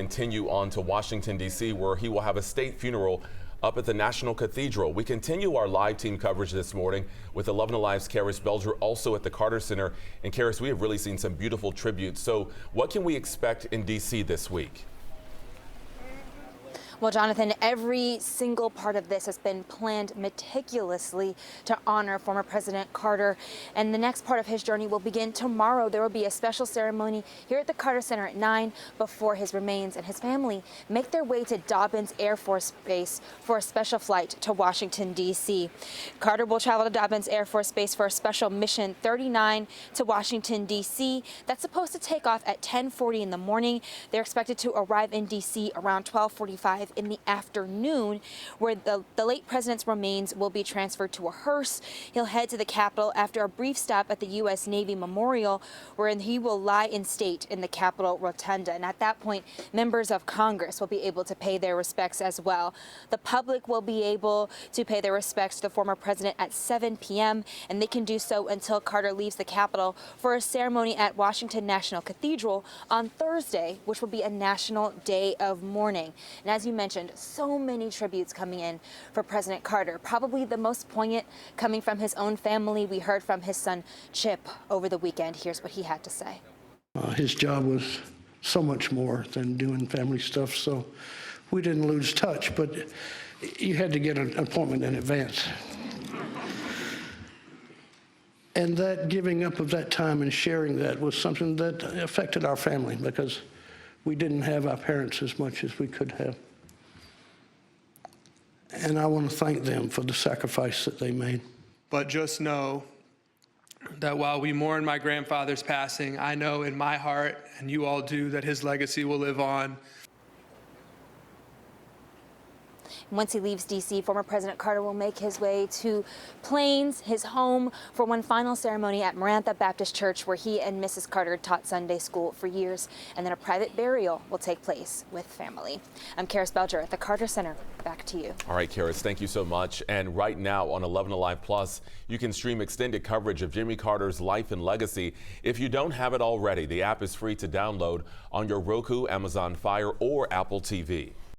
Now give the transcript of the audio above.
Continue on to Washington, D.C., where he will have a state funeral up at the National Cathedral. We continue our live team coverage this morning with 11 Alive's Karys Belger also at the Carter Center. And Karys, we have really seen some beautiful tributes. So what can we expect in D.C. this week? Well, Jonathan, every single part of this has been planned meticulously to honor former President Carter. And the next part of his journey will begin tomorrow. There will be a special ceremony here at the Carter Center at 9 before his remains and his family make their way to Dobbins Air Force Base for a special flight to Washington, D.C. Carter will travel to Dobbins Air Force Base for a special mission 39 to Washington, D.C. That's supposed to take off at 10:40 in the morning. They're expected to arrive in D.C. around 12:45 in the afternoon, where the late president's remains will be transferred to a hearse. He'll head to the Capitol after a brief stop at the U.S. Navy Memorial, where he will lie in state in the Capitol Rotunda. And at that point, members of Congress will be able to pay their respects as well. The public will be able to pay their respects to the former president at 7 p.m., and they can do so until Carter leaves the Capitol for a ceremony at Washington National Cathedral on Thursday, which will be a national day of mourning. And as you mentioned, so many tributes coming in for President Carter, probably the most poignant coming from his own family. We heard from his son Chip over the weekend. Here's what he had to say. His job was so much more than doing family stuff, so we didn't lose touch, but you had to get an appointment in advance. And that giving up of that time and sharing that was something that affected our family because we didn't have our parents as much as we could have. And I want to thank them for the sacrifice that they made. But just know that while we mourn my grandfather's passing, I know in my heart, and you all do, that his legacy will live on. Once he leaves D.C., former President Carter will make his way to Plains, his home, for one final ceremony at Marantha Baptist Church, where he and Mrs. Carter taught Sunday school for years. And then a private burial will take place with family. I'm Karys Belger at the Carter Center. Back to you. All right, Karys, thank you so much. And right now on 11 Alive Plus, you can stream extended coverage of Jimmy Carter's life and legacy. If you don't have it already, the app is free to download on your Roku, Amazon Fire, or Apple TV.